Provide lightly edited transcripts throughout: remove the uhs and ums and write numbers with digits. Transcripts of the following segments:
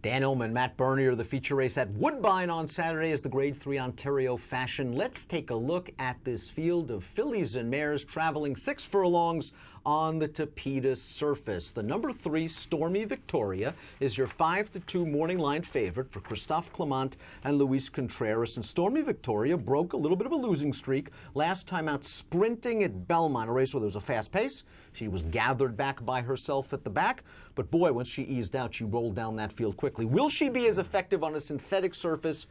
Dan Illman, Matt Bernier, the feature race at Woodbine on Saturday is the Grade 3 Ontario Fashion. Let's take a look at this field of fillies and mares traveling 6 furlongs on the Tapeta surface. The number 3 Stormy Victoria is your 5-2 morning line favorite for Christophe Clement and Luis Contreras. And Stormy Victoria broke a little bit of a losing streak last time out sprinting at Belmont, a race where there was a fast pace. She was gathered back by herself at the back, but boy, once she eased out, she rolled down that field quickly. Will she be as effective on a synthetic surface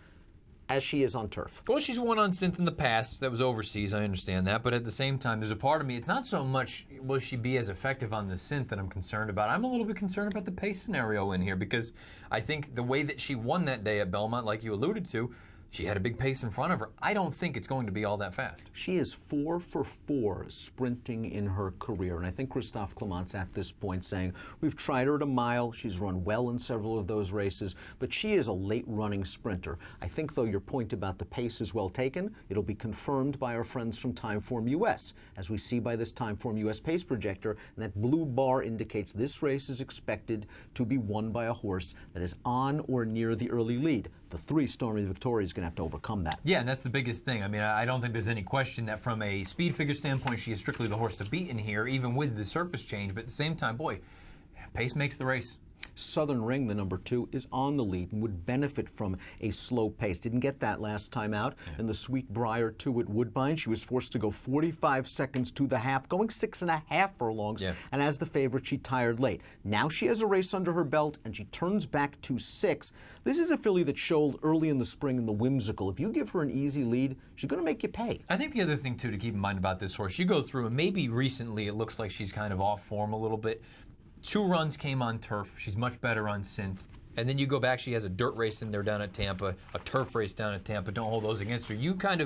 as she is on turf? Well, she's won on synth in the past. That was overseas, I understand that. But at the same time, there's a part of me, it's not so much will she be as effective on the synth that I'm concerned about. I'm a little bit concerned about the pace scenario in here, because I think the way that she won that day at Belmont, like you alluded to, she had a big pace in front of her. I don't think it's going to be all that fast. She is 4 for 4 sprinting in her career. And I think Christophe Clement's at this point saying, we've tried her at a mile. She's run well in several of those races, but she is a late running sprinter. I think, though, your point about the pace is well taken. It'll be confirmed by our friends from Timeform US, as we see by this Timeform US pace projector. And that blue bar indicates this race is expected to be won by a horse that is on or near the early lead. The 3 Stormy Victoria is going to have to overcome that. Yeah, and that's the biggest thing. I mean, I don't think there's any question that from a speed figure standpoint, she is strictly the horse to beat in here, even with the surface change. But at the same time, boy, pace makes the race. Southern Ring, the number 2, is on the lead and would benefit from a slow pace. Didn't get that last time out. In the Sweet Briar 2 at Woodbine, she was forced to go 45 seconds to the half, going 6.5 furlongs. And as the favorite, she tired late. Now she has a race under her belt, and she turns back to 6. This is a filly that showed early in the spring in the Whimsical. If you give her an easy lead, she's going to make you pay. I think the other thing, too, to keep in mind about this horse, you go through, and maybe recently it looks like she's kind of off form a little bit. 2 runs came on turf. She's much better on synth. And then you go back, she has a dirt race in there down at Tampa, a turf race down at Tampa. Don't hold those against her. You can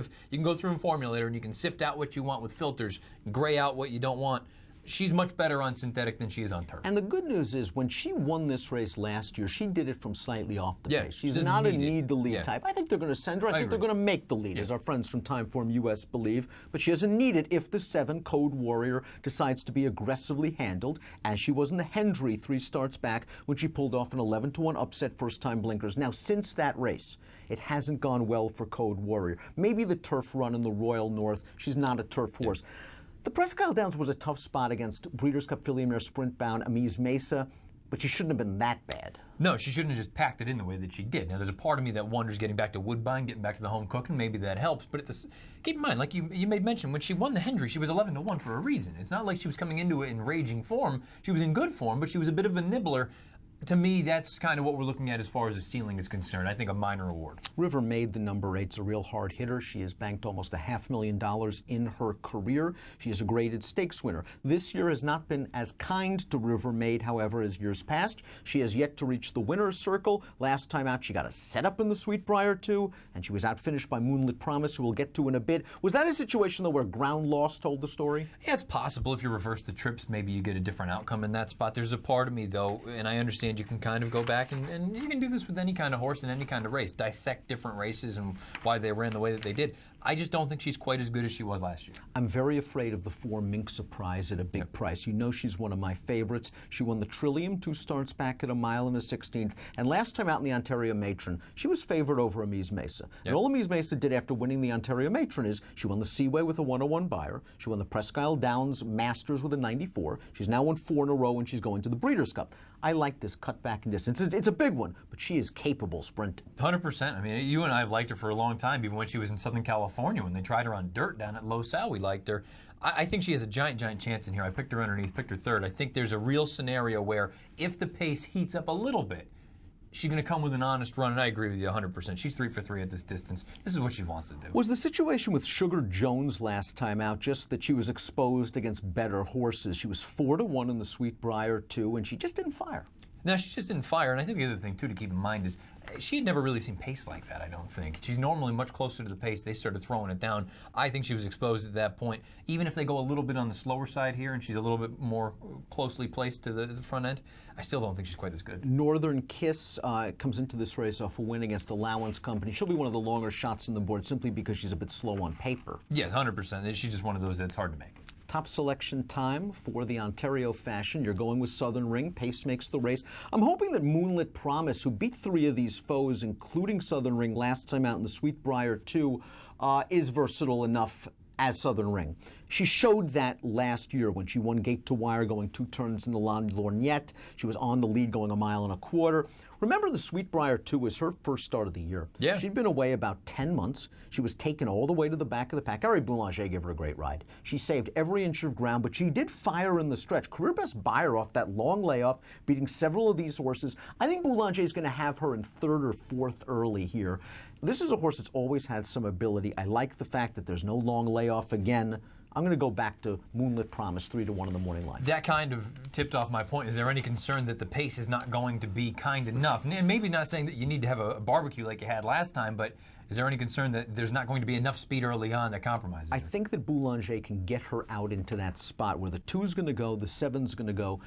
go through and formulator, and you can sift out what you want with filters, gray out what you don't want. She's much better on synthetic than she is on turf. And the good news is, when she won this race last year, she did it from slightly off the pace. She's not a need-the-lead type. I think they're going to send her. I think they're going to make the lead, as our friends from Timeform US believe. But she doesn't need it if the 7 Code Warrior decides to be aggressively handled, as she was in the Hendry 3 starts back when she pulled off an 11-1 upset first-time blinkers. Now, since that race, it hasn't gone well for Code Warrior. Maybe the turf run in the Royal North. She's not a turf horse. The Presque Isle Downs was a tough spot against Breeders' Cup Filly Mare Sprint-bound Amise Mesa, but she shouldn't have been that bad. No, she shouldn't have just packed it in the way that she did. Now, there's a part of me that wonders, getting back to Woodbine, getting back to the home cooking, maybe that helps. But keep in mind, like you made mention, when she won the Hendry, she was 11-1 for a reason. It's not like she was coming into it in raging form. She was in good form, but she was a bit of a nibbler. To me, that's kind of what we're looking at as far as the ceiling is concerned. I think a minor award. River Maid, the number 8's a real hard hitter. She has banked almost $500,000 in her career. She is a graded stakes winner. This year has not been as kind to River Maid, however, as years past. She has yet to reach the winner's circle. Last time out, she got a setup in the Sweet Briar 2, and she was outfinished by Moonlit Promise, who we'll get to in a bit. Was that a situation, though, where ground loss told the story? Yeah, it's possible. If you reverse the trips, maybe you get a different outcome in that spot. There's a part of me, though, and I understand you can kind of go back, and you can do this with any kind of horse in any kind of race. Dissect different races and why they ran the way that they did. I just don't think she's quite as good as she was last year. I'm very afraid of the 4 Mink Surprise at a big price. You know she's one of my favorites. She won the Trillium 2 starts back at a mile and a 16th. And last time out in the Ontario Matron, she was favored over Amise Mesa. And all Amise Mesa did after winning the Ontario Matron is she won the Seaway with a 101 buyer. She won the Presque Isle Downs Masters with a 94. She's now won 4 in a row, and she's going to the Breeders' Cup. I like this cut back in distance. It's a big one, but she is capable sprinting. 100%. I mean, you and I have liked her for a long time, even when she was in Southern California. When they tried her on dirt down at Los Al, we liked her. I think she has a giant chance in here. I picked her underneath, picked her 3rd. I think there's a real scenario where if the pace heats up a little bit, she's going to come with an honest run, and I agree with you 100%. She's 3 for 3 at this distance. This is what she wants to do. Was the situation with Sugar Jones last time out just that she was exposed against better horses? She was 4-1 in the Sweet Briar 2, and she just didn't fire. No, she just didn't fire. And I think the other thing, too, to keep in mind is she had never really seen pace like that, I don't think. She's normally much closer to the pace. They started throwing it down. I think she was exposed at that point. Even if they go a little bit on the slower side here and she's a little bit more closely placed to the front end, I still don't think she's quite as good. Northern Kiss comes into this race off a win against Allowance Company. She'll be one of the longer shots on the board simply because she's a bit slow on paper. Yes, 100%. She's just one of those that's hard to make. Top selection time for the Ontario Fashion. You're going with Southern Ring. Pace makes the race. I'm hoping that Moonlit Promise, who beat 3 of these foes, including Southern Ring last time out in the Sweetbriar 2, is versatile enough as Southern Ring. She showed that last year when she won Gate to Wire going 2 turns in the La Lorgnette. She was on the lead going 1.25 miles. Remember, the Sweetbriar 2 was her first start of the year. Yeah. She'd been away about 10 months. She was taken all the way to the back of the pack. Ari Boulanger gave her a great ride. She saved every inch of ground, but she did fire in the stretch. Career best buyer off that long layoff, beating several of these horses. I think Boulanger is going to have her in 3rd or 4th early here. This is a horse that's always had some ability. I like the fact that there's no long layoff again. I'm going to go back to Moonlit Promise, 3-1 in the morning line. That kind of tipped off my point. Is there any concern that the pace is not going to be kind enough? And maybe not saying that you need to have a barbecue like you had last time, but is there any concern that there's not going to be enough speed early on that compromises? I think that Boulanger can get her out into that spot where the 2's going to go, the 7's going to go.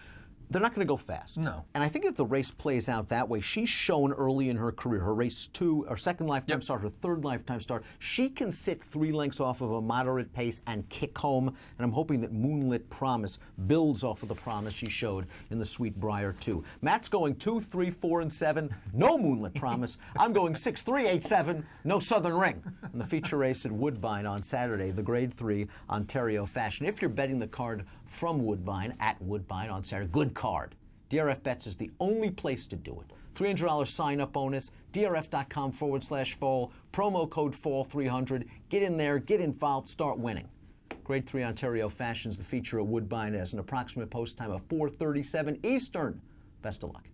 They're not going to go fast. No. And I think if the race plays out that way, she's shown early in her career, her race 2, or second lifetime start, her 3rd lifetime start, she can sit 3 lengths off of a moderate pace and kick home. And I'm hoping that Moonlit Promise builds off of the promise she showed in the Sweetbriar 2. Matt's going 2, 3, 4, and 7. No Moonlit Promise. I'm going 6, 3, 8, 7. No Southern Ring. And the feature race at Woodbine on Saturday, the Grade 3 Ontario Fashion. If you're betting the card from Woodbine, at Woodbine on Saturday, good card. DRF Bets is the only place to do it. $300 sign-up bonus, drf.com/fall, promo code FALL300. Get in there, get involved, start winning. Grade 3 Ontario Fashion's the feature at Woodbine as an approximate post time of 4:37 Eastern. Best of luck.